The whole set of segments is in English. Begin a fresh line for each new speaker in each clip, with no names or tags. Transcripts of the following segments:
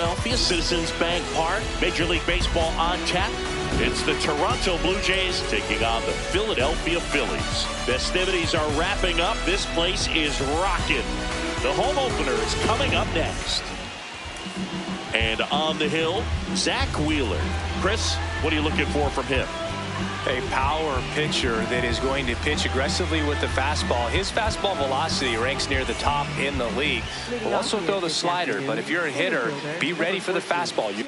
Philadelphia, Citizens Bank Park, Major League Baseball on tap. It's the Toronto Blue Jays taking on the Philadelphia Phillies. Festivities are wrapping up. This place is rocking. The home opener is coming up next. And on the hill, Zach Wheeler. Chris, what are you looking for from him?
A power pitcher that is going to pitch aggressively with the fastball. His fastball velocity ranks near the top in the league. Will also throw the slider, but if you're a hitter, be ready for the fastball. You're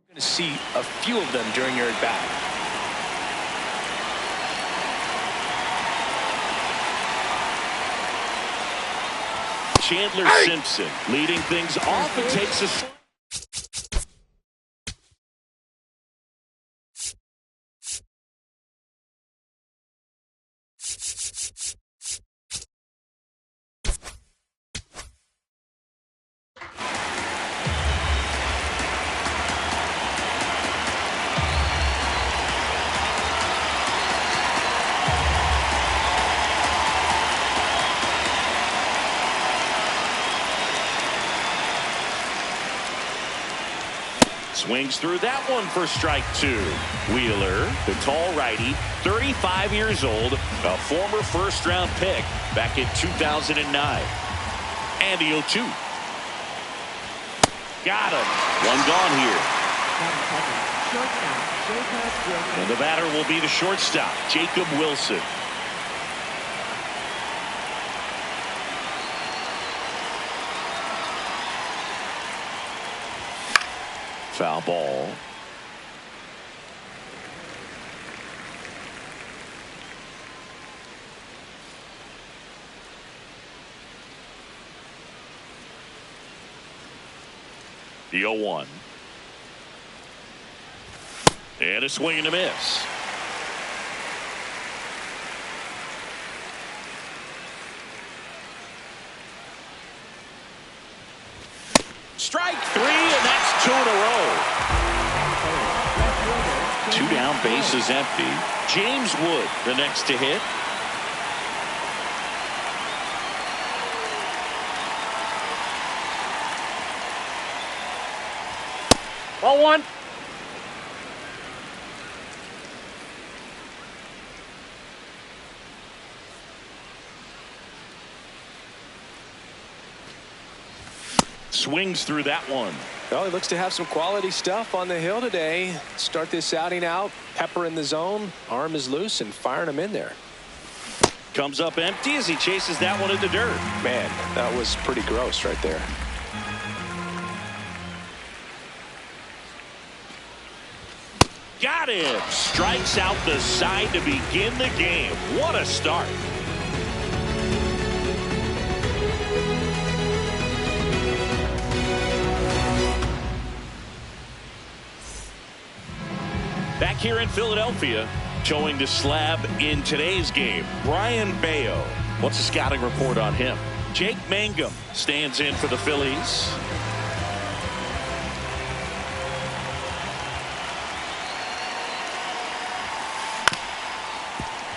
going to see a few of them during your at-bat.
Chandler Simpson leading things off and takes a... Swings through that one for strike two. Wheeler, the tall righty, 35 years old, a former first-round pick back in 2009. And the 0-2. Got him. One gone here. And the batter will be the shortstop, Jacob Wilson. Foul ball. The 0-1. And a swing and a miss. Strike three, and that's two in a row. Two down, bases empty. James Wood, the next to hit.
Ball one.
Swings through that one.
Well, he looks to have some quality stuff on the hill today. Start this outing out. Pepper in the zone. Arm is loose and firing him in there.
Comes up empty as he chases that one into dirt.
Man, that was pretty gross right there.
Got him. Strikes out the side to begin the game. What a start. Back here in Philadelphia, showing the slab in today's game, Brian Bayo. What's the scouting report on him? Jake Mangum stands in for the Phillies.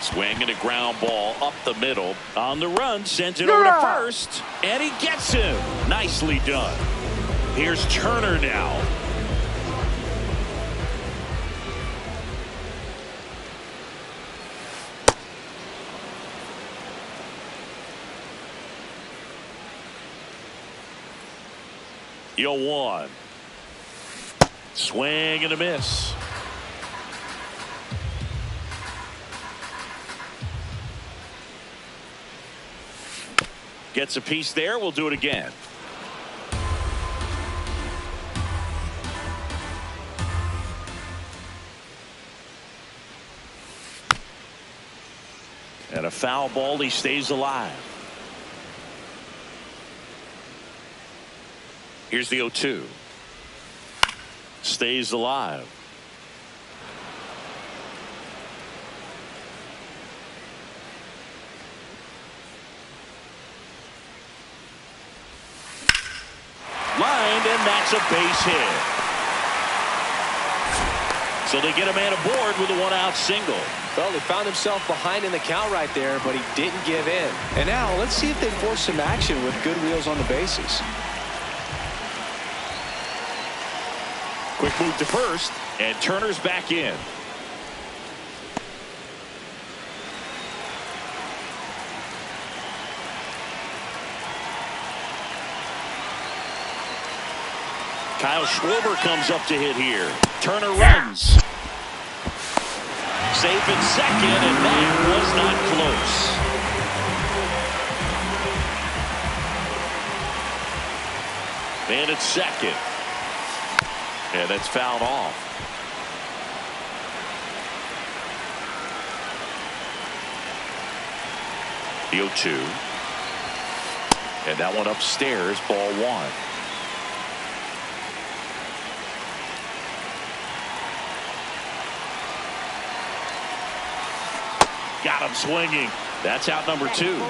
Swing and a ground ball up the middle. On the run, sends it over to first, and he gets him. Nicely done. Here's Turner now. The 0-1. Swing and a miss. Gets a piece there. We'll do it again. And a foul ball. He stays alive. Here's the 0-2. Stays alive. Lined, and that's a base hit. So they get a man aboard with a one-out single.
Well, he found himself behind in the count right there, but he didn't give in. And now let's see if they force some action with good wheels on the bases.
Quick move to first, and Turner's back in. Kyle Schwarber comes up to hit here. Turner runs. Safe in second, and that was not close. And it's second. And that's fouled off. The 0-2. And that one upstairs, ball one. Got him swinging. That's out number 2.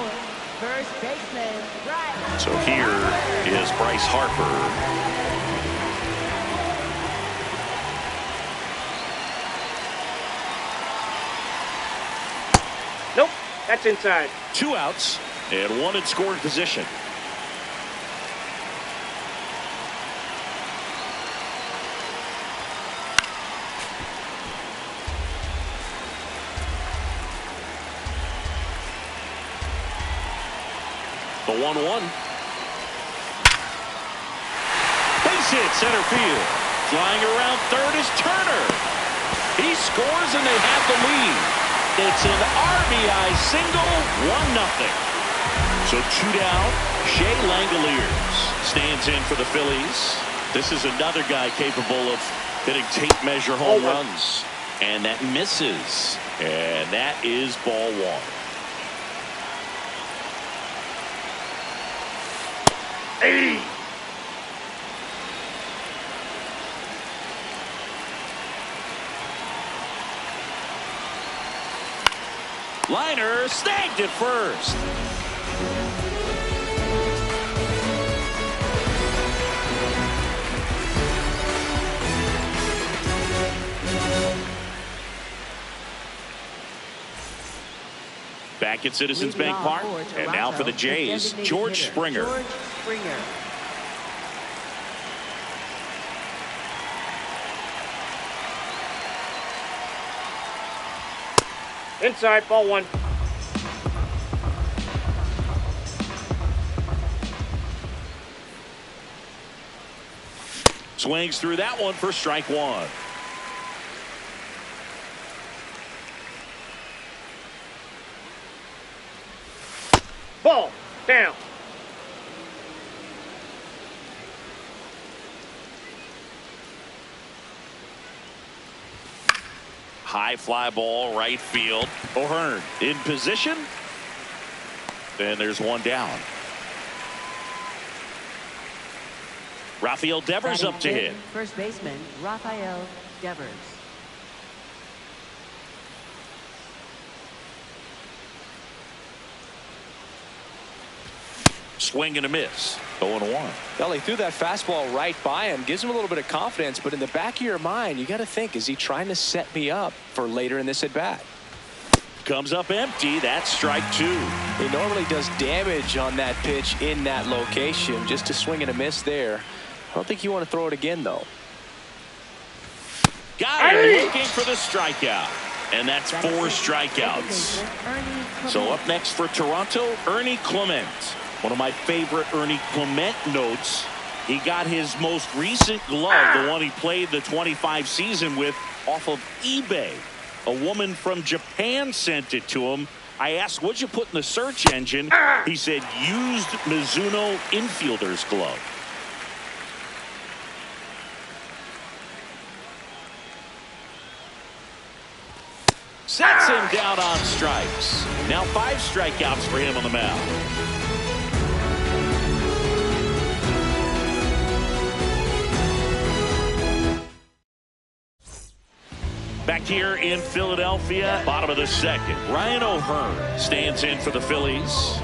First baseman, Bryce.
So here is Bryce Harper.
Nope, that's inside.
2 outs and 1 in scoring position. The 1-1. Base hit center field. Flying around third is Turner. He scores and they have the lead. It's an RBI single, 1-0. So 2 down. Shea Langoliers stands in for the Phillies. This is another guy capable of hitting tape measure home runs. And that misses. And that is ball 1. Hey! Liner snagged it first. Back at Citizens Bank Park, and now for the Jays, George Springer.
George Springer.
Inside, ball 1.
Swings through that one for strike 1.
Ball down.
High fly ball, right field. O'Hearn in position. And there's 1 down. Rafael Devers up to hit.
First baseman, Rafael Devers.
Swing and a miss. 0-1.
Well, he threw that fastball right by him. Gives him a little bit of confidence. But in the back of your mind, you got to think, is he trying to set me up for later in this at-bat?
Comes up empty. That's strike 2.
He normally does damage on that pitch in that location. Just to swing and a miss there. I don't think you want to throw it again, though.
Got him looking for the strikeout. And that's 4 strikeouts. So up next for Toronto, Ernie Clement. One of my favorite Ernie Clement notes. He got his most recent glove, the one he played the 25 season with, off of eBay. A woman from Japan sent it to him. I asked, what'd you put in the search engine? He said, used Mizuno infielder's glove. Sets him down on strikes. Now 5 strikeouts for him on the mound. Back here in Philadelphia, bottom of the second, Ryan O'Hearn stands in for the Phillies.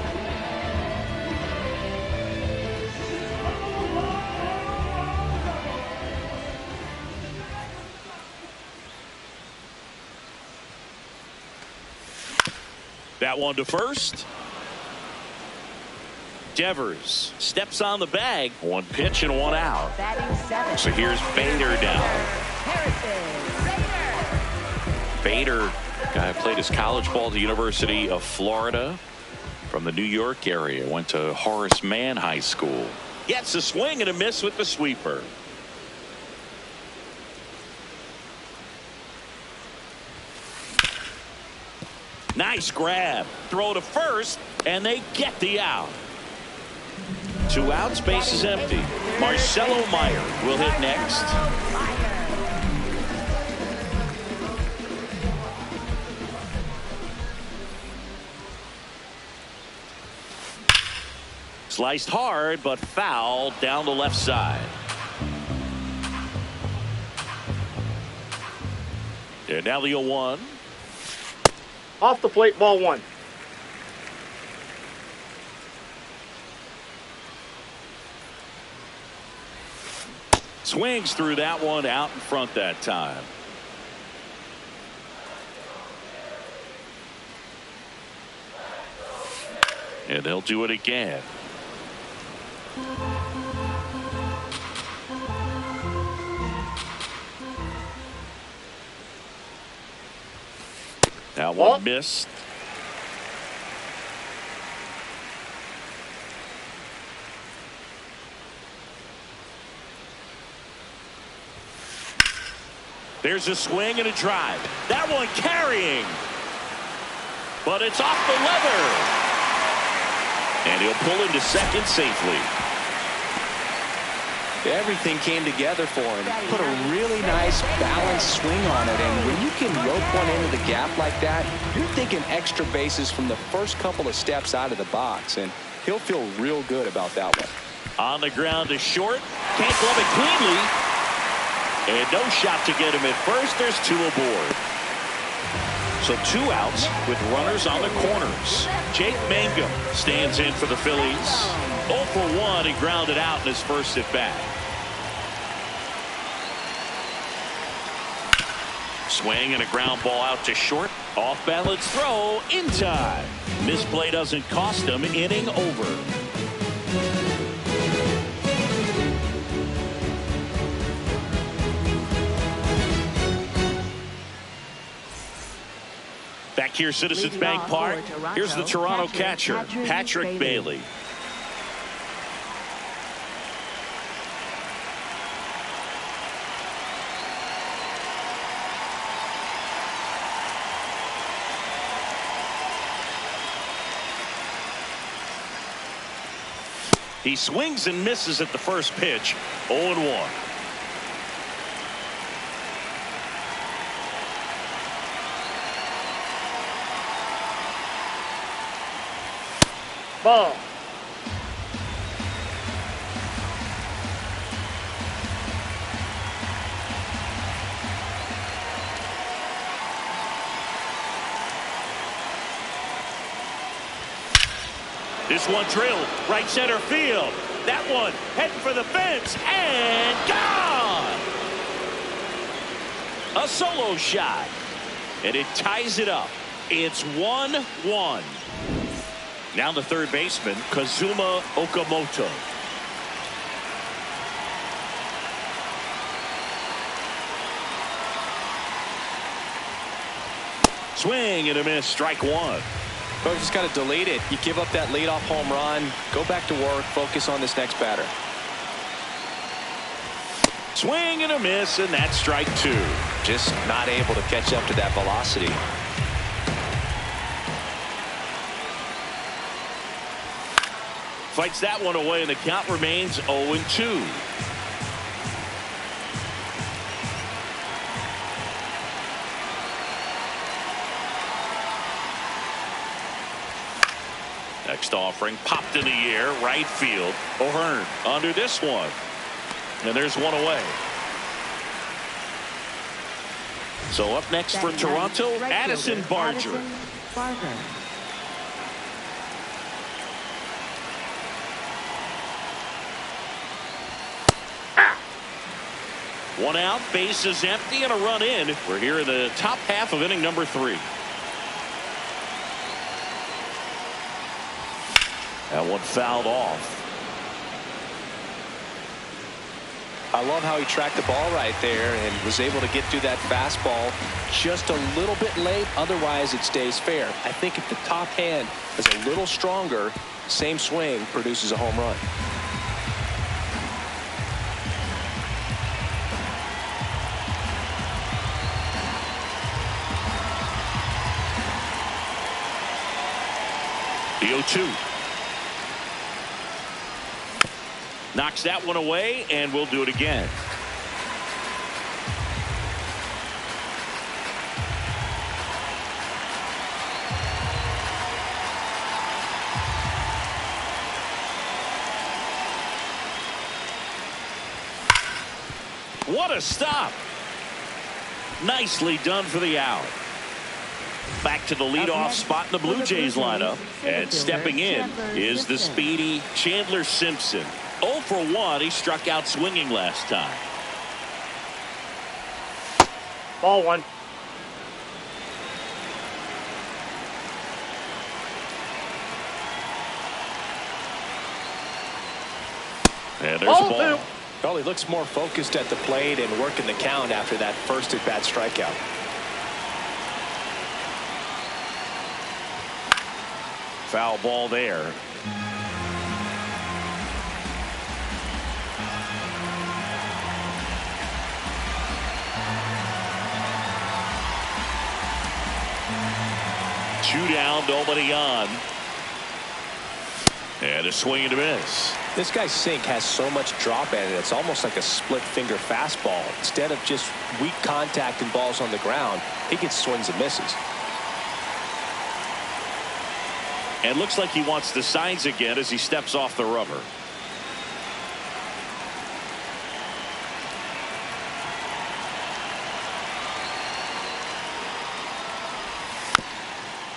That one to first. Devers steps on the bag. One pitch and one out.
Batting seventh.
So here's Bader now.
Harrison.
Bader, guy played his college ball at the University of Florida from the New York area. Went to Horace Mann High School. Gets a swing and a miss with the sweeper. Nice grab. Throw to first, and they get the out. 2 outs, base is empty. Marcelo Meyer will hit next. Sliced hard, but foul down the left side. And now the 0-1.
Off the plate, ball 1.
Swings through that one, out in front that time. And they'll do it again. That one missed. There's a swing and a drive. That one carrying. But it's off the leather. And he'll pull into second safely.
Everything came together for him. Put a really nice balanced swing on it. And when you can rope one into the gap like that, you're thinking extra bases from the first couple of steps out of the box. And he'll feel real good about that one.
On the ground to short. Can't glove it cleanly. And no shot to get him at first. There's 2 aboard. So 2 outs with runners on the corners. Jake Mangum stands in for the Phillies. 0 for 1 and grounded out in his first at bat. Swing and a ground ball out to short. Off balance throw in time. This play doesn't cost him. Inning over. Back here, Citizens Bank Park. Here's the Toronto catcher, Patrick Bailey. He swings and misses at the first pitch. 0-1.
Ball.
This one drilled right center field. That one heading for the fence and gone. A solo shot. And it ties it up. It's 1-1. Now the third baseman, Kazuma Okamoto. Swing and a miss, strike 1.
Coach just got to delete it. You give up that leadoff home run, go back to work, focus on this next batter.
Swing and a miss, and that's strike 2.
Just not able to catch up to that velocity.
Fights that one away, and the count remains 0-2. Next offering popped in the air, right field. O'Hearn under this one. And there's one away. So up next for Toronto, Addison Barger. One out, base is empty, and a run in. We're here in the top half of inning number 3. That one fouled off.
I love how he tracked the ball right there and was able to get through that fastball just a little bit late. Otherwise, it stays fair. I think if the top hand is a little stronger, same swing produces a home run.
The 0-2. Knocks that one away, and we'll do it again. What a stop. Nicely done for the out. Back to the leadoff spot in the Blue Jays lineup. And stepping in is the speedy Chandler Simpson. 0 for 1. He struck out swinging last time.
Ball 1.
And there's a ball.
Well, he looks more focused at the plate and working the count after that first at-bat strikeout.
Foul ball there. Two down, nobody on. And a swing and a miss.
This guy's sink has so much drop in it. It's almost like a split finger fastball. Instead of just weak contact and balls on the ground, he gets swings and misses.
And looks like he wants the signs again as he steps off the rubber.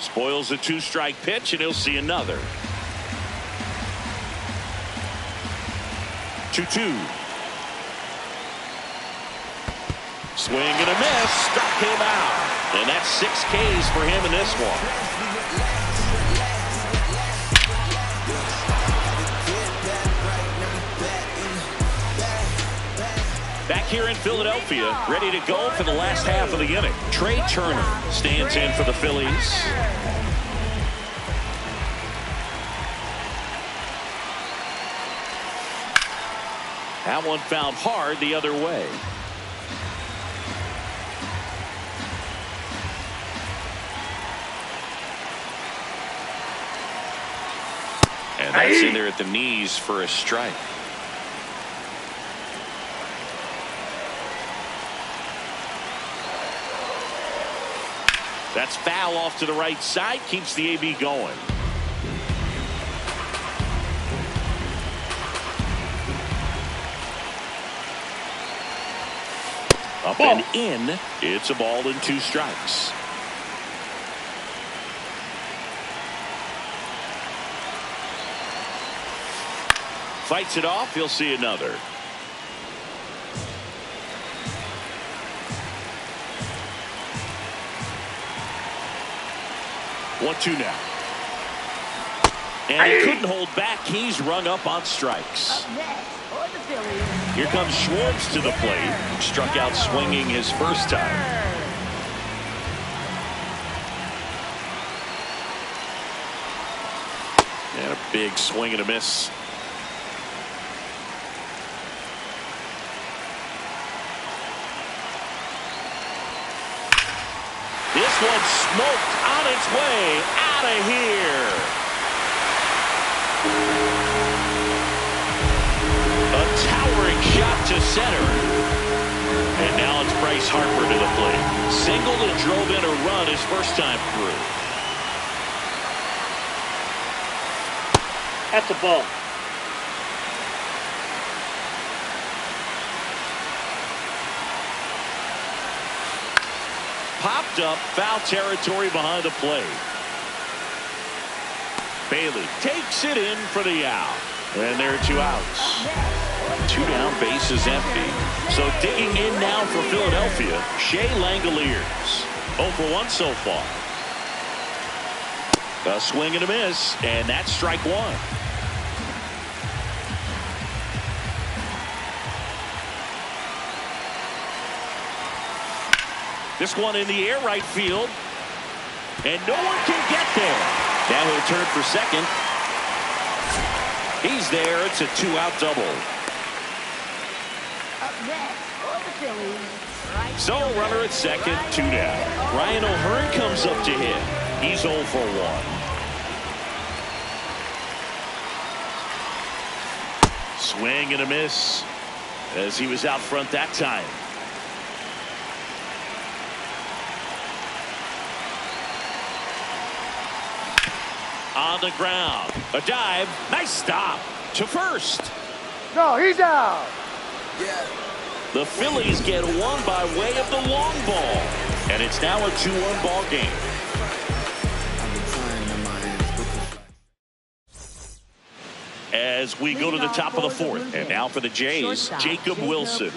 Spoils a 2-strike pitch, and he'll see another. 2-2. Swing and a miss. Struck him out. And that's 6 Ks for him in this one. Back here in Philadelphia, ready to go for the last half of the inning. Trey Turner stands in for the Phillies. That one found hard the other way. And that's in there at the knees for a strike. That's foul off to the right side. Keeps the AB going. Up and in. It's a ball and 2 strikes. Fights it off. He'll see another. One-two now. And he couldn't hold back. He's rung up on strikes. Here comes Schwartz to the plate. Struck out swinging his first time. And a big swing and a miss. This one's smoked on its way out of here. A towering shot to center. And now it's Bryce Harper to the plate. Singled and drove in a run his first time through.
That's a ball.
Popped up, foul territory behind the plate. Bailey takes it in for the out. And there are 2 outs. 2 down, base is empty. So digging in now for Philadelphia, Shea Langoliers. 0 for 1 so far. A swing and a miss, and that's strike 1. This one in the air right field. And no one can get there. Now he'll turn for second. He's there. It's a 2-out double.
Up next for the Phillies.
So runner at second, 2 down. Ryan O'Hearn comes up to hit. He's 0 for 1. Swing and a miss as he was out front that time. On the ground, a dive, nice stop to first.
No, he's out.
The Phillies get one by way of the long ball, and it's now a 2-1 ball game. As we go to the top of the fourth, and now for the Jays, Jacob Wilson.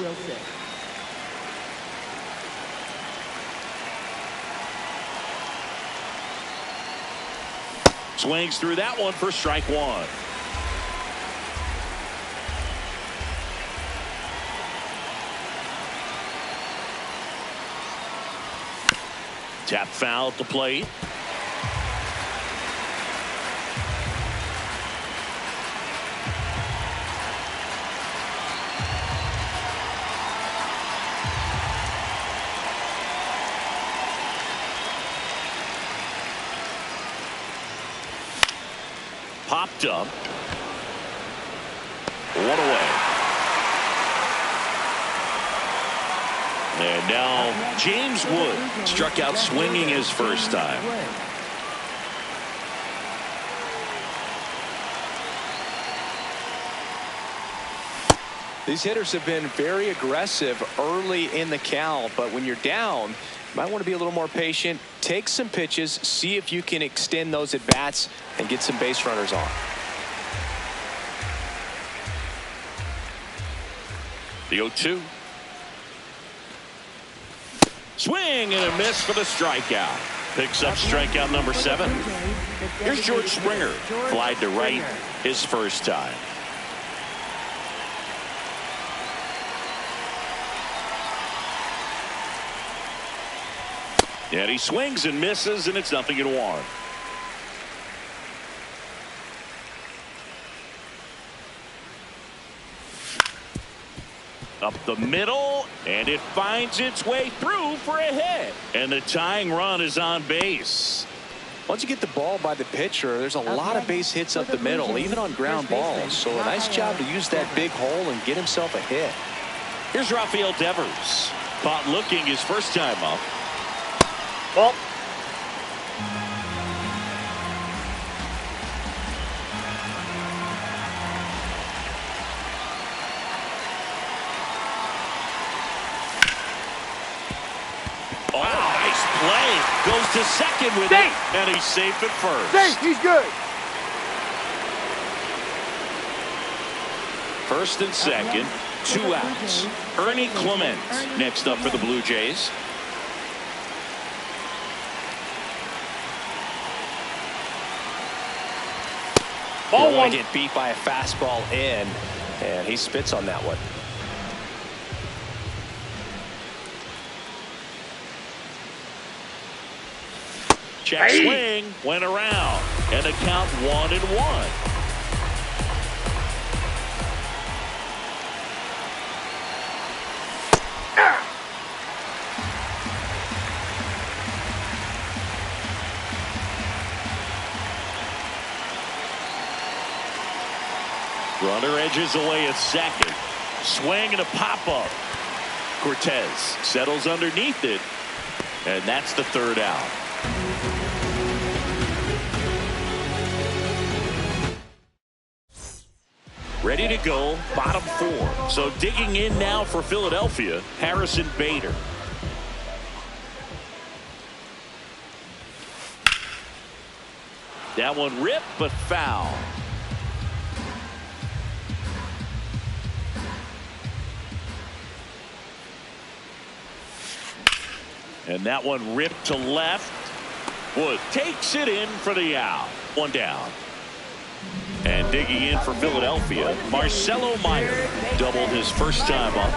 Swings through that one for strike 1. Tap foul at the plate. Popped up. 1 away. And now James Wood struck out swinging his first time.
These hitters have been very aggressive early in the count, but when you're down, you might want to be a little more patient. Take some pitches, see if you can extend those at bats and get some base runners on.
The 0-2. Swing and a miss for the strikeout. Picks up strikeout number 7. Here's George Springer. Flied to right his first time. And he swings and misses, and it's 0-1. Up the middle, and it finds its way through for a hit. And the tying run is on base.
Once you get the ball by the pitcher, there's a lot of base hits up the middle, even on ground balls. So a nice job to use that big hole and get himself a hit.
Here's Rafael Devers. Caught looking his first time up.
Ball.
Goes to second with it, and he's safe at first.
Safe, he's good.
First and second, 2 outs. Ernie Clement next up for the Blue Jays.
Ball one. Get beat by a fastball in, and he spits on that one.
Check swing, went around, and the count 1-1. Runner edges away at second. Swing and a pop-up. Cortez settles underneath it, and that's the 3rd out. Ready to go, bottom 4. So digging in now for Philadelphia, Harrison Bader. That one ripped, but foul. And that one ripped to left. Wood takes it in for the out. 1 down. And digging in for Philadelphia, Marcelo Meyer doubled his first time up.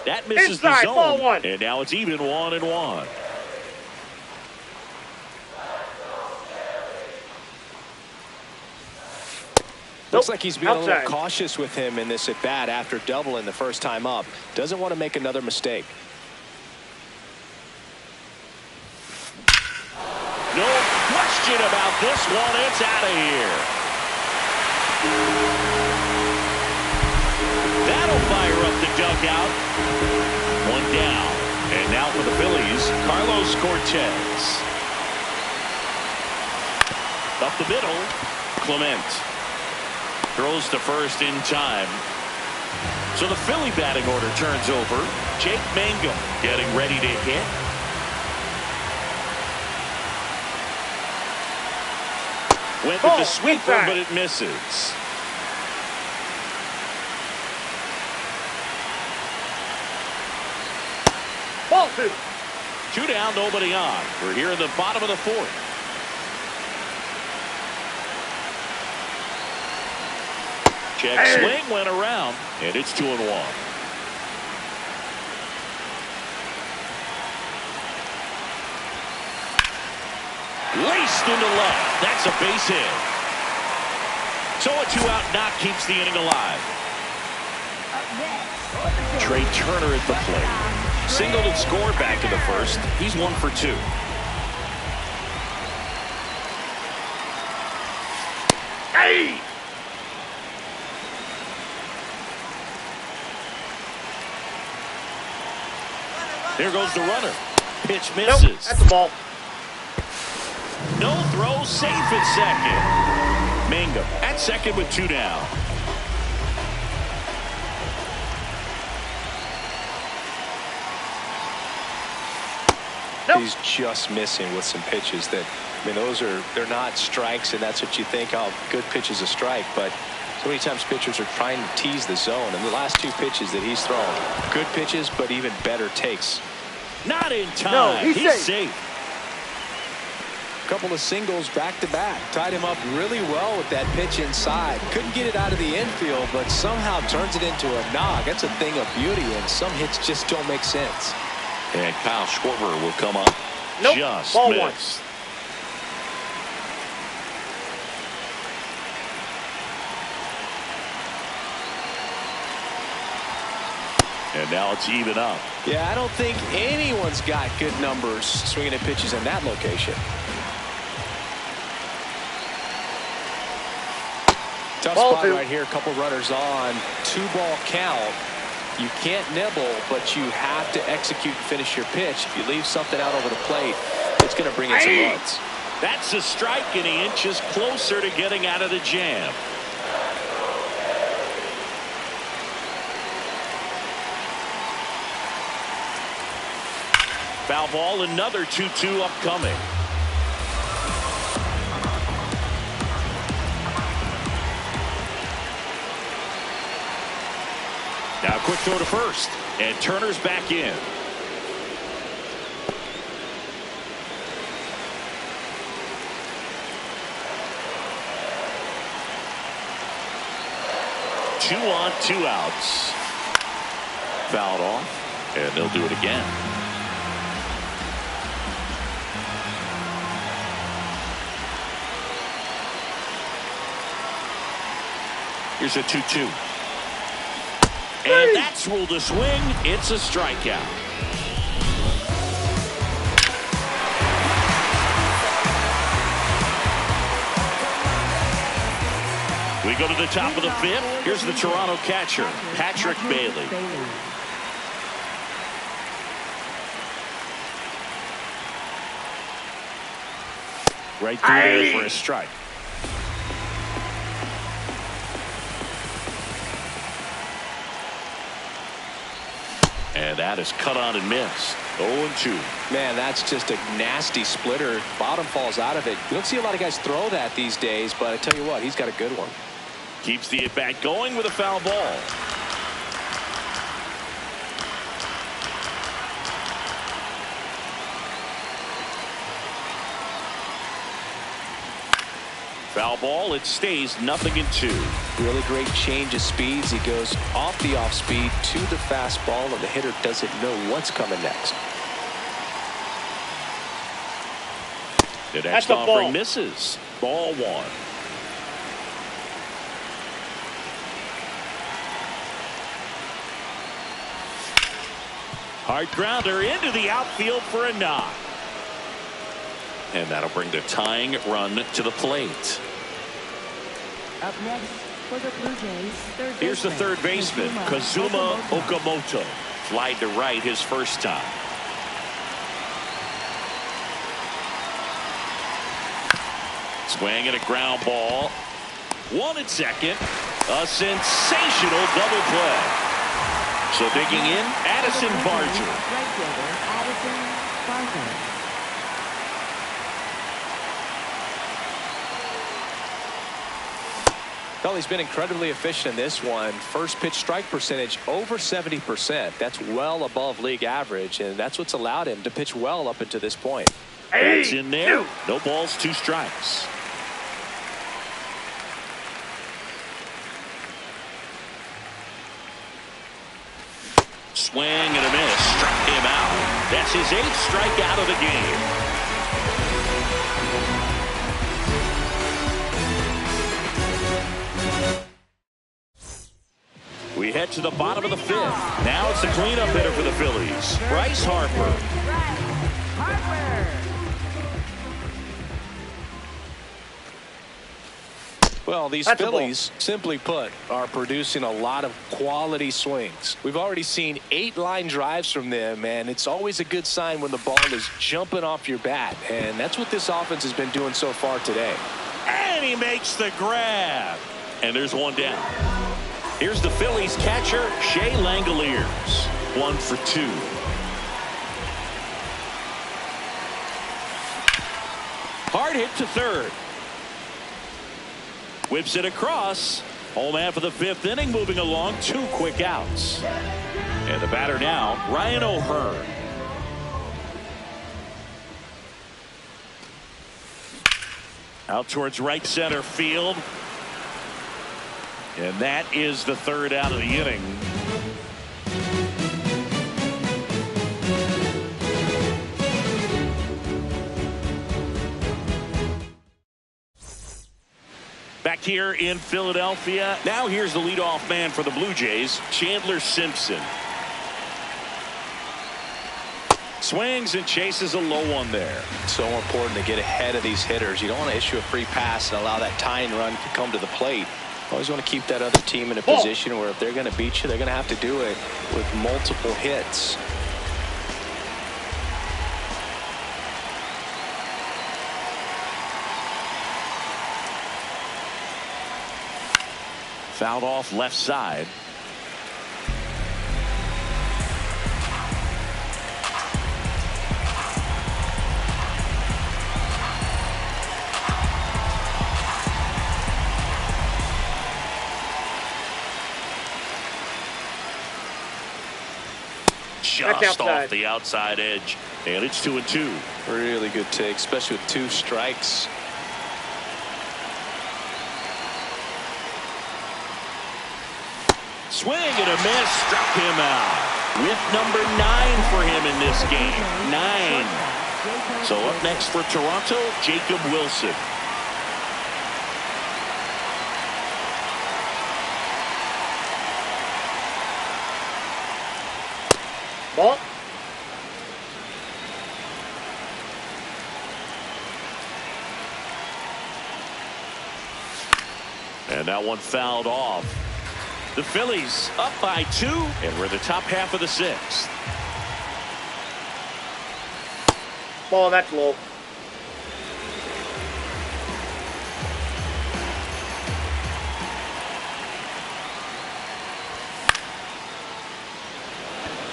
That misses
Inside,
the
ball
zone.
one.
And now it's even 1-1.
Looks like he's being a little
Outside.
cautious with him in this at bat after doubling the first time up. Doesn't want to make another mistake.
No question about this one. It's out of here. That'll fire up the dugout. One down. And now for the Phillies, Carlos Cortez. Up the middle, Clement. Throws to first in time. So the Philly batting order turns over. Jake Mangum getting ready to hit. Went with the sweeper, but it misses.
Ball two.
2 down, nobody on. We're here in the bottom of the fourth. Check swing went around, and it's 2-1. Laced into left. That's a base hit. So a 2-out knock keeps the inning alive. Trey Turner at the plate. Singled and scored back in the first. He's 1 for 2.
Hey!
There goes the runner. Pitch misses.
Nope, that's the ball.
No throw, safe at second. Mangum at second with 2 down.
Nope.
He's just missing with some pitches that, I mean, they're not strikes, and that's what you think, oh, good pitch is a strike, but so many times pitchers are trying to tease the zone, and the last 2 pitches that he's thrown, good pitches, but even better takes.
Not in time.
No, he's
safe.
Couple of singles back to back. Tied him up really well with that pitch inside. Couldn't get it out of the infield, but somehow turns it into a knock. That's a thing of beauty, and some hits just don't make sense.
And Kyle Schwarber will come up.
Nope.
Just
Ball
missed. And now it's even up.
Yeah, I don't think anyone's got good numbers swinging at pitches in that location. Tough
Ball
spot
two.
right here. A couple runners on. 2-ball count. You can't nibble, but you have to execute and finish your pitch. If you leave something out over the plate, it's going to bring in some runs.
That's a strike, and he inches closer to getting out of the jam. Foul ball, another 2-2 upcoming. Now quick throw to first, and Turner's back in. Two on, 2 outs. Fouled off, and they'll do it again. Here's a 2-2. And that's ruled a swing. It's a strikeout. We go to the top of the 5th. Here's the Toronto catcher, Patrick Bailey. Right through there for a strike. And that is cut on and missed. 0-2.
Man, that's just a nasty splitter. Bottom falls out of it. You don't see a lot of guys throw that these days, but I tell you what, he's got a good one.
Keeps the at-bat going with a foul ball. Foul ball. It stays 0-2.
Really great change of speeds. He goes off the off speed to the fastball, and the hitter doesn't know what's coming next.
The next offering misses. Ball 1. Hard grounder into the outfield for a knock. And that'll bring the tying run to the plate.
Up next for the Blue Jays,
Here's the third baseman, Kazuma Okamoto. Flied to right his first time. Swing and a ground ball. 1 at second. A sensational double play. So digging in, Addison Barger.
Right fielder, Addison Barger.
Well, he's been incredibly efficient in this one. First pitch strike percentage over 70%. That's well above league average, and that's what's allowed him to pitch well up until this point.
It's in there. No balls, 2 strikes. Swing and a miss. Struck him out. That's his 8th strikeout of the game. We head to the bottom of the 5th. Now it's the cleanup hitter for the Phillies, Bryce Harper.
Well, these Phillies, simply put, are producing a lot of quality swings. We've already seen 8 line drives from them, and it's always a good sign when the ball is jumping off your bat. And that's what this offense has been doing so far today.
And he makes the grab. And there's 1 down. Here's the Phillies catcher, Shea Langoliers. 1 for 2. Hard hit to third. Whips it across. Home half of the 5th inning, moving along. 2 quick outs. And the batter now, Ryan O'Hearn. Out towards right center field. And that is the 3rd out of the inning. Back here in Philadelphia. Now here's the leadoff man for the Blue Jays, Chandler Simpson. Swings and chases a low one there.
So important to get ahead of these hitters. You don't want to issue a free pass and allow that tying run to come to the plate. Always want to keep that other team in a position where if they're going to beat you, they're going to have to do it with multiple hits.
Fouled off left side. Just off the outside edge. And it's 2-2.
Really good take, especially with 2 strikes.
Swing and a miss, struck him out. With number 9 for him in this game. 9. So up next for Toronto, Jacob Wilson.
Ball.
And that one fouled off. The Phillies up by 2, and we're in the top half of the 6th.
Ball, that's low.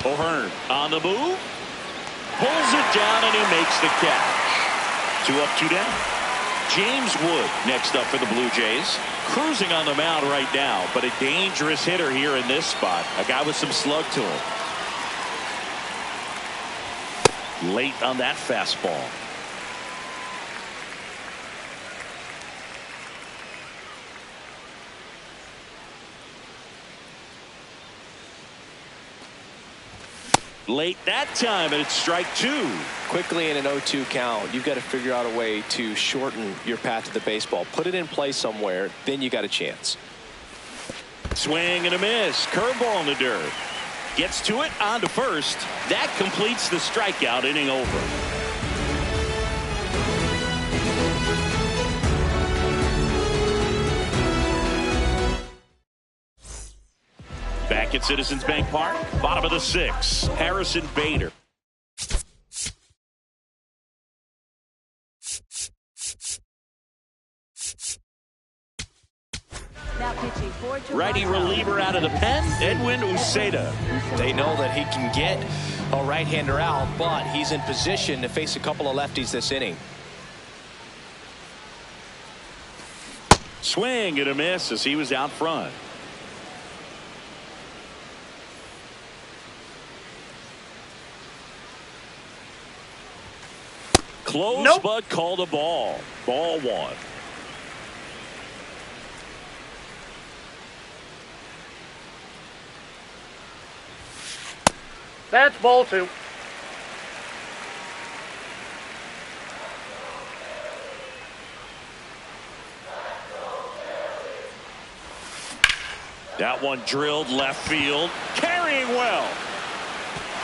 O'Hearn on the move. Pulls it down, and he makes the catch. 2 up, 2 down. James Wood next up for the Blue Jays. Cruising on the mound right now, but a dangerous hitter here in this spot. A guy with some slug to him. Late on that fastball. Late that time, and it's strike two.
Quickly in an 0-2 count, you've got to figure out a way to shorten your path to the baseball. Put it in play somewhere, then you got a chance.
Swing and a miss. Curveball in the dirt. Gets to it, on to first. That completes the strikeout, inning over. Back at Citizens Bank Park, bottom of the sixth, Harrison Bader.
Now pitching for
Righty reliever out of the pen, Edwin Uceda.
They know that he can get a right-hander out, but he's in position to face a couple of lefties this inning.
Swing and a miss as he was out front. Close,
nope.
But called a ball. Ball one.
That's ball two.
That one drilled left field. Carrying well.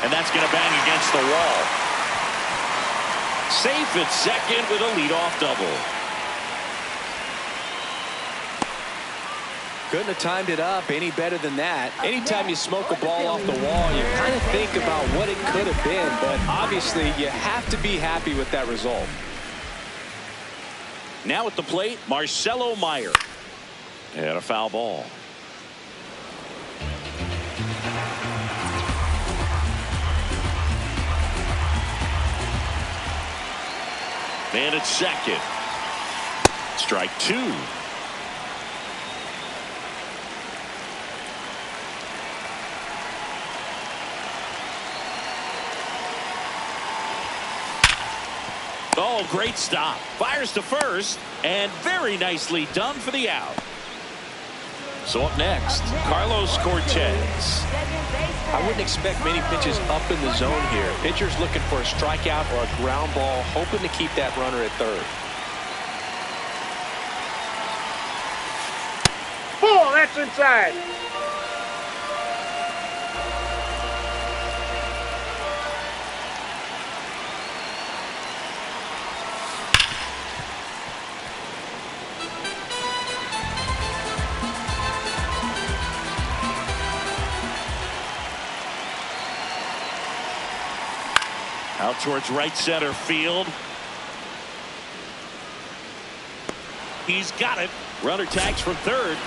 And that's going to bang against the wall. Safe at second with a leadoff double.
Couldn't have timed it up any better than that. Anytime you smoke a ball off the wall, you kind of think about what it could have been, but obviously you have to be happy with that result.
Now at the plate, Marcelo Meyer. And a foul ball. Man at second. Strike two. Oh, great stop. Fires to first, and very nicely done for the out. So up next, Carlos Cortez.
I wouldn't expect many pitches up in the zone here. Pitcher's looking for a strikeout or a ground ball, hoping to keep that runner at third.
Oh, that's inside.
Out towards right center field. He's got it. Runner tags from third.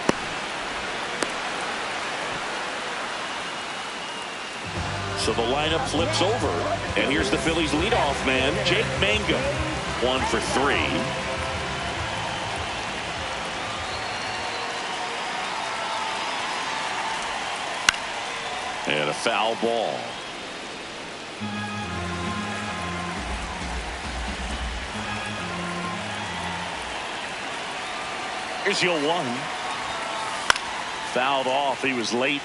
So the lineup flips over. And here's the Phillies leadoff man, Jake Mangum. 1 for 3. And a foul ball. Here's your 1. Fouled off. He was late.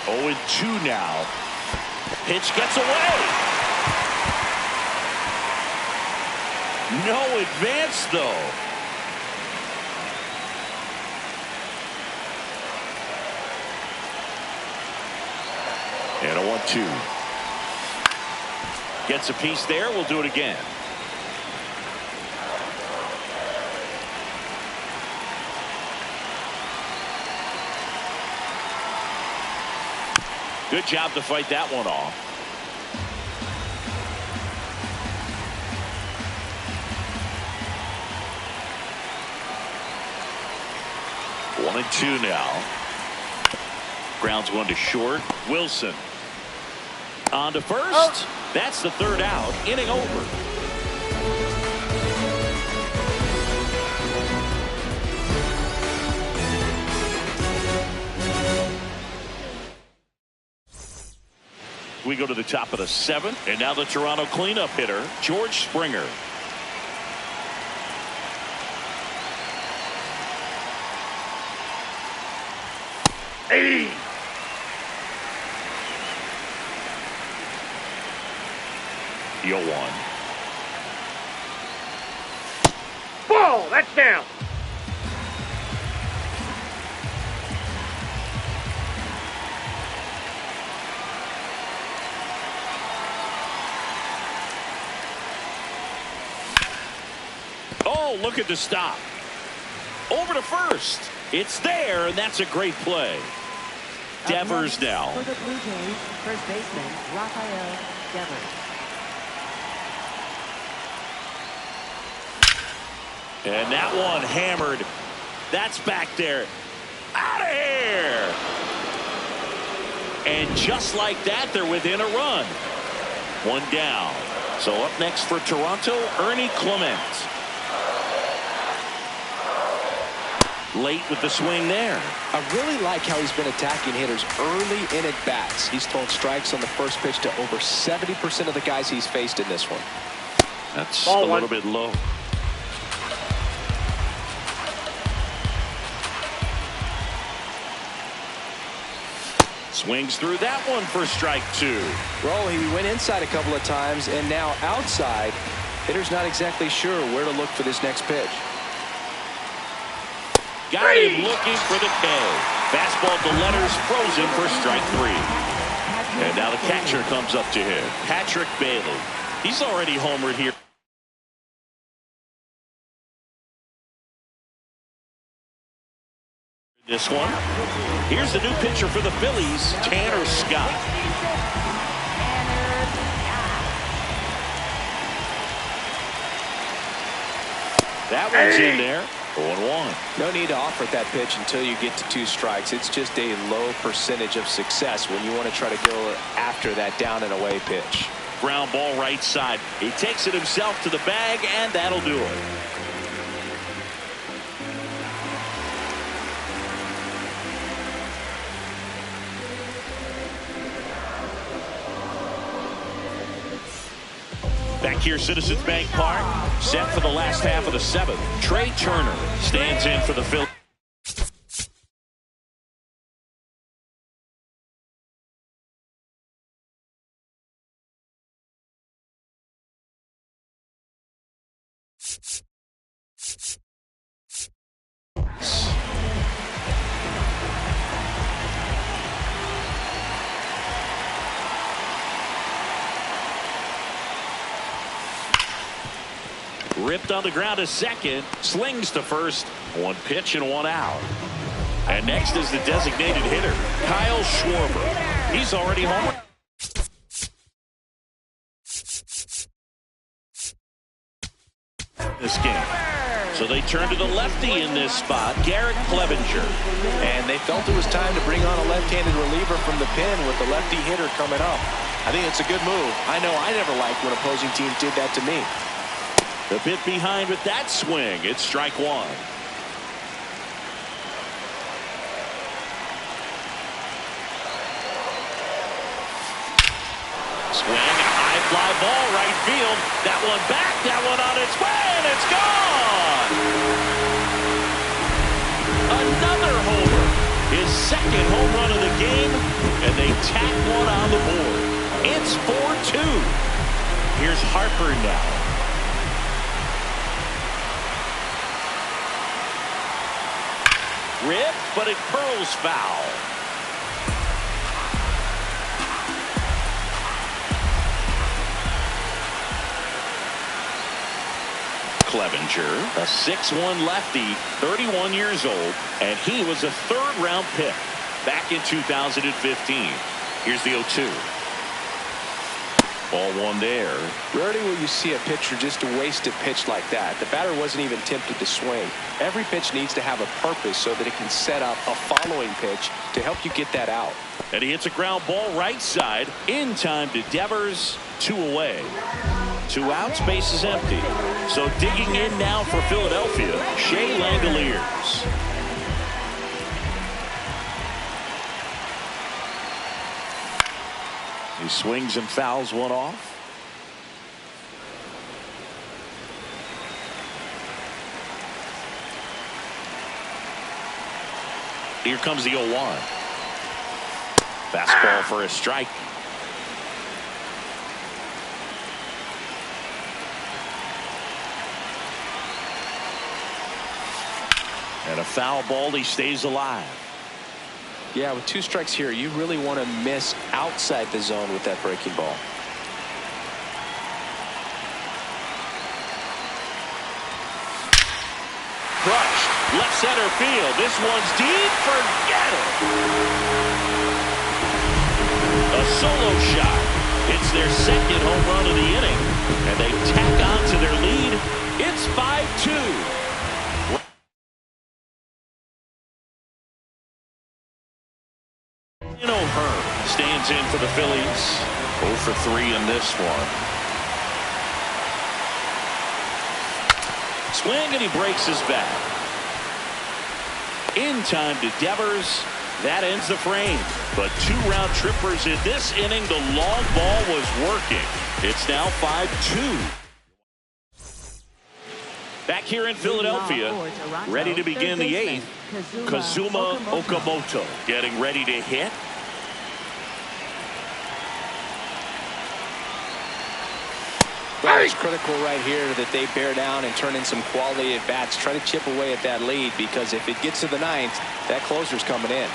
Oh, 2 now. Pitch gets away. No advance, though. And a 1-2. Gets a piece there. We'll do it again. Good job to fight that one off. One and 2 now. Grounds one to short. Wilson on to first. Oh. That's the third out. Inning over. We go to the top of the 7th, and now the Toronto cleanup hitter, George Springer.
Hey.
The 0-1.
Ball, that's down.
Oh, look at the stop. Over to first. It's there, and that's a great play. Devers now.
For the Blue Jays, first baseman, Rafael Devers.
And that one hammered. That's back there. Out of here. And just like that, they're within a run. One down. So up next for Toronto, Ernie Clement. Late with the swing there.
I really like how he's been attacking hitters early in at bats. He's thrown strikes on the first pitch to over 70% of the guys he's faced in this one.
That's
Ball
a
one.
little bit low. Swings through that one for strike two.
Well, he went inside a couple of times, and now outside. Hitter's not exactly sure where to look for this next pitch.
Got him looking for the K. Fastball to letters, frozen for strike three. And now the catcher comes up to him, Patrick Bailey. He's already homered here. This one. Here's the new pitcher for the Phillies, Tanner Scott. That one's in there. 0-1.
No need to offer that pitch until you get to 2 strikes. It's just a low percentage of success when you want to try to go after that down and away pitch.
Ground ball right side. He takes it himself to the bag, and that'll do it. Back here, Citizens Bank Park, set for the last half of the 7th. Trey Turner stands in for the Phillies. Ripped on the ground to second, slings to first, 1 pitch and 1 out. And next is the designated hitter, Kyle Schwarber. He's already homered this game. So they turn to the lefty in this spot, Garrett Clevenger.
And they felt it was time to bring on a left-handed reliever from the pen with the lefty hitter coming up. I think it's a good move. I know I never liked when opposing teams did that to me.
A bit behind with that swing. It's strike 1. Swing, a high fly ball, right field. That one back, that one on its way, and it's gone! Another homer. His second home run of the game, and they tack one on the board. It's 4-2. Here's Harper now. Rip, but it curls foul. Clevenger, a 6'1 lefty, 31 years old, and he was a 3rd-round pick back in 2015. Here's the 0-2. Ball 1 there.
Rarely will you see a pitcher just waste a pitch like that. The batter wasn't even tempted to swing. Every pitch needs to have a purpose so that it can set up a following pitch to help you get that out.
And he hits a ground ball right side in time to Devers. 2 away. 2 outs, base is empty. So digging in now for Philadelphia, Shea Langoliers. He swings and fouls one off. Here comes the 0-1. Fastball for a strike. And a foul ball. He stays alive.
Yeah, with 2 strikes here, you really want to miss outside the zone with that breaking ball.
Crushed. Left center field. This one's deep. Forget it. A solo shot. It's their second home run of the inning. And they tack on to their lead. It's 5-2. Hearn stands in for the Phillies. 0 for 3 in this one. Swing, and he breaks his bat. In time to Devers. That ends the frame. But 2 round trippers in this inning. The long ball was working. It's now 5-2. Back here in Philadelphia, ready to begin the 8th. Kazuma Okamoto getting ready to hit.
Well, it's critical right here that they bear down and turn in some quality at bats. Try to chip away at that lead, because if it gets to the 9th, that closer's coming in.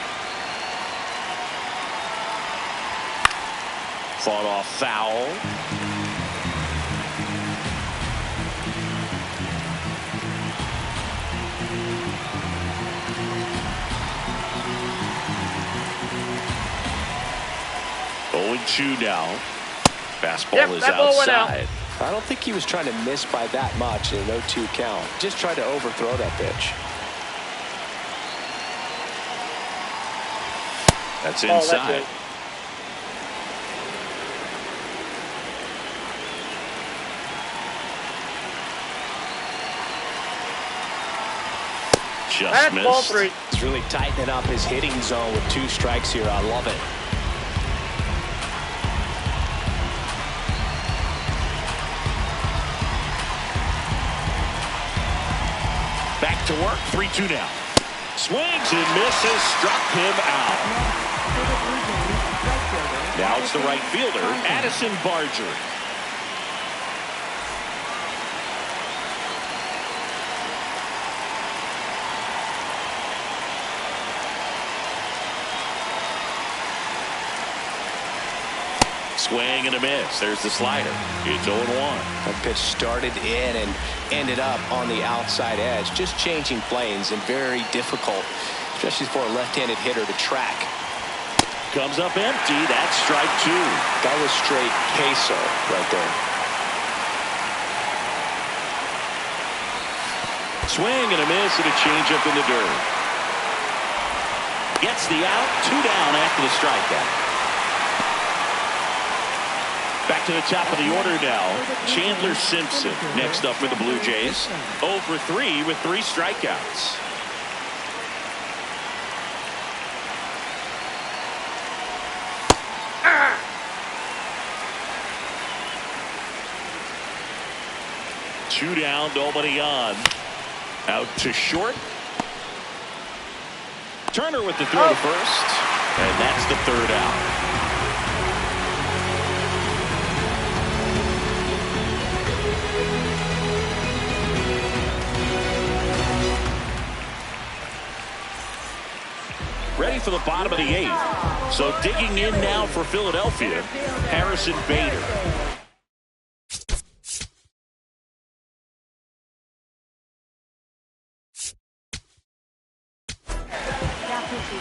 Fought off foul. Oh, 2 now. Fastball is outside.
I don't think he was trying to miss by that much in an 0-2 count. Just tried to overthrow that pitch.
That's inside. Just missed.
Ball 3.
He's really tightening up his hitting zone with 2 strikes here. I love it.
Back to work. 3-2 now. Swings and misses. Struck him out. Now it's the right fielder, Addison Barger. Swing and a miss. There's the slider. It's 0-1.
That pitch started in and ended up on the outside edge. Just changing planes, and very difficult, especially for a left-handed hitter to track.
Comes up empty. That's strike 2.
That was straight queso right there.
Swing and a miss, and a changeup in the dirt. Gets the out. 2 down after the strikeout. Back to the top of the order now. Chandler Simpson next up for the Blue Jays. 0 for 3 with 3 strikeouts. Two down, nobody on. Out to short. Turner with the throw to first. And that's the 3rd out. Ready for the bottom of the 8th. So digging in now for Philadelphia, Harrison Bader.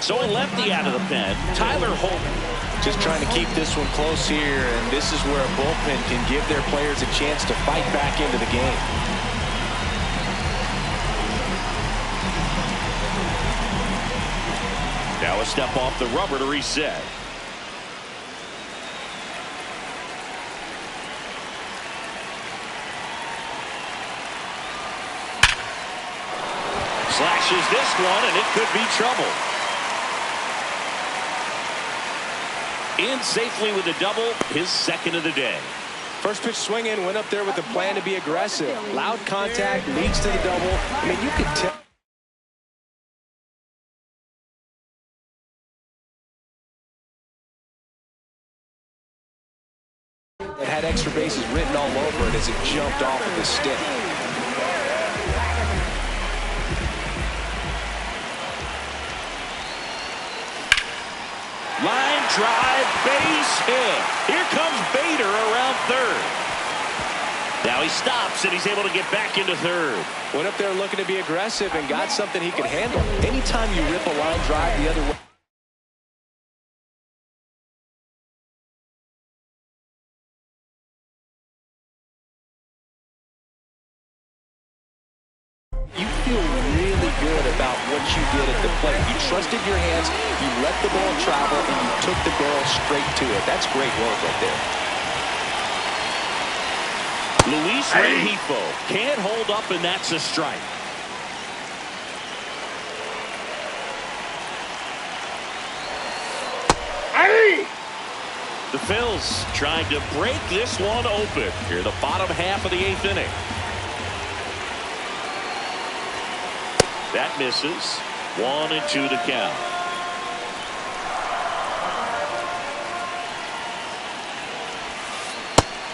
So a lefty out of the pen, Tyler Holton.
Just trying to keep this one close here, and this is where a bullpen can give their players a chance to fight back into the game.
Now a step off the rubber to reset. Slashes this one, and it could be trouble. In safely with a double, his 2nd of the day.
First pitch swinging, went up there with a plan to be aggressive. Loud contact leads to the double. I mean, you could tell.
base hit. Here comes Bader around third. Now he stops, and he's able to get back into third.
Went up there looking to be aggressive and got something he could handle. Anytime you rip a line drive the other way, you feel really good about what you did at the plate. You trusted your hands, you let the ball travel, and you took the barrel straight to it. That's great work right there.
Luis Rengifo can't hold up, and that's a strike. The Phils trying to break this one open here, the bottom half of the 8th inning. That misses. 1-2 to count.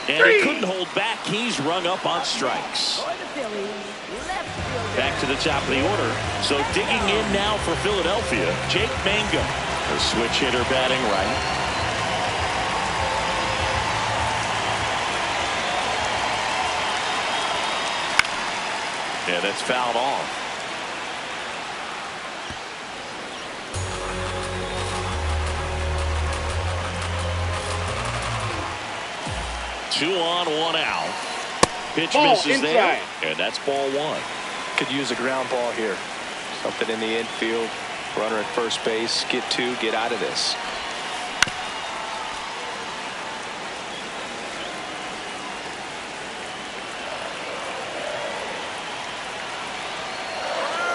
And he couldn't hold back. He's rung up on strikes. Back to the top of the order. So digging in now for Philadelphia, Jake Mangum. A switch hitter batting right. Yeah, that's fouled off. Two on, one out. Pitch
ball
misses
inside.
there, and that's ball one.
Could use a ground ball here. Something in the infield. Runner at first base. Get two. Get out of this.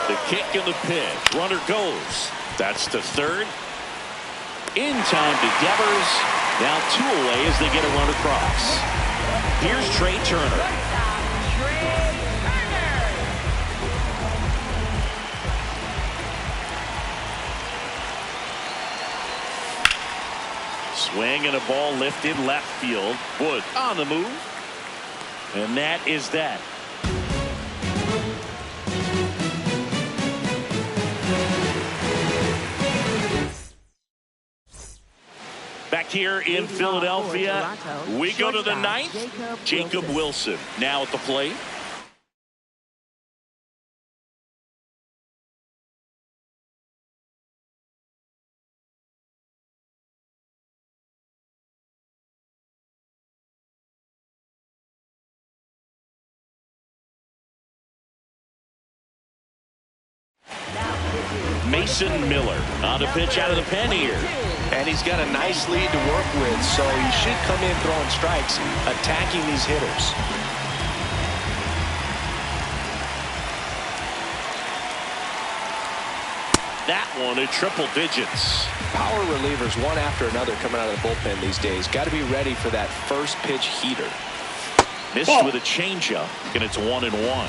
The kick and the pitch. Runner goes. That's to third. In time to Devers. Now 2 away as they get a run across. Here's Trey Turner. Swing and a ball lifted left field. Wood on the move. And that is that. Back here in Philadelphia, we go to the 9th. Jacob Wilson now at the plate. Mason Miller on to pitch out of the pen here.
And he's got a nice lead to work with, so he should come in throwing strikes, attacking these hitters.
That one at triple digits.
Power relievers one after another coming out of the bullpen these days. Got to be ready for that first pitch heater.
Missed with a changeup, and it's 1-1.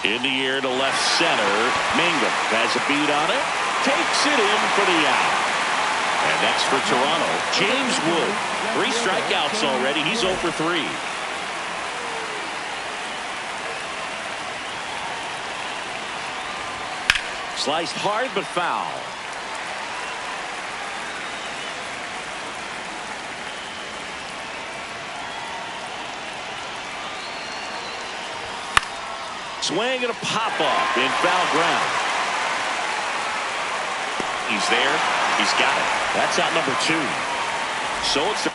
In the air to left center. Mangum has a beat on it. Takes it in for the out. And next for Toronto, James Wood. 3 strikeouts already. He's 0 for 3. Sliced hard but foul. Swing and a pop-up in foul ground. He's there. He's got it. That's out number 2. So it's the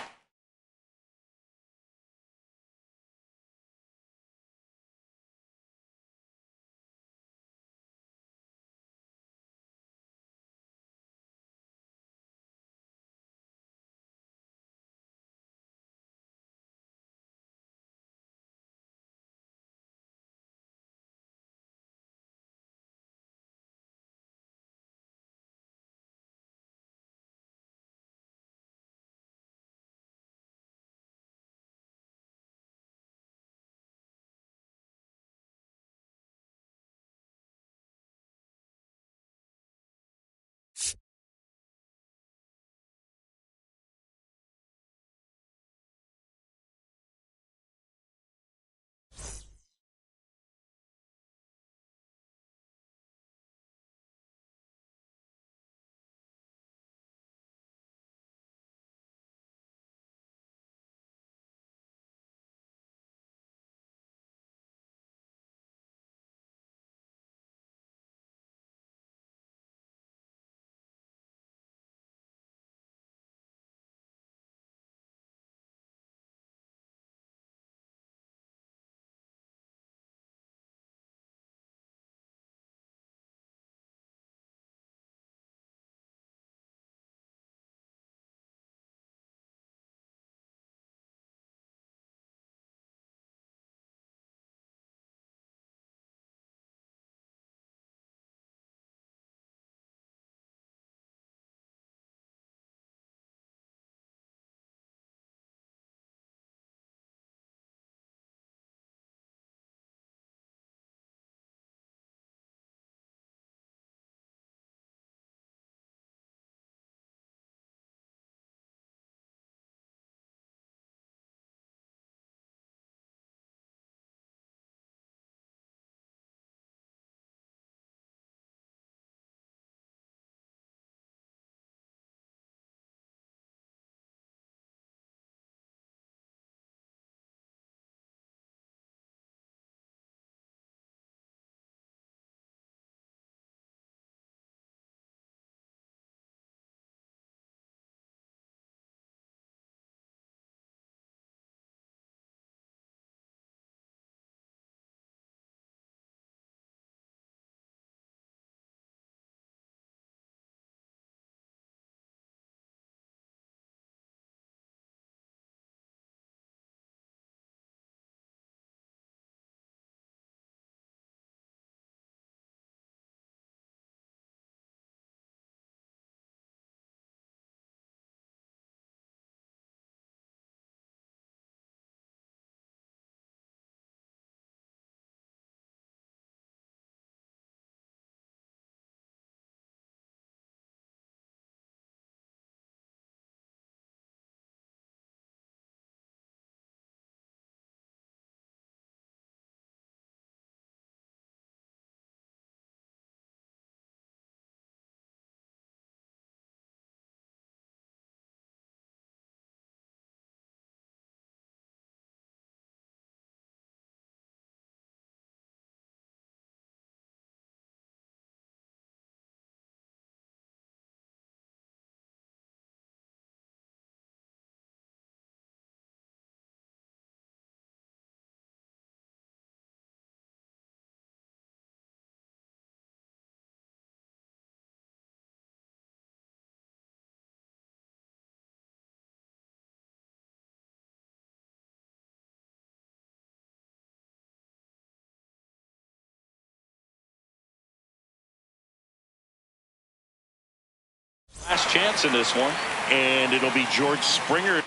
Last chance in this one, and it'll be George Springer.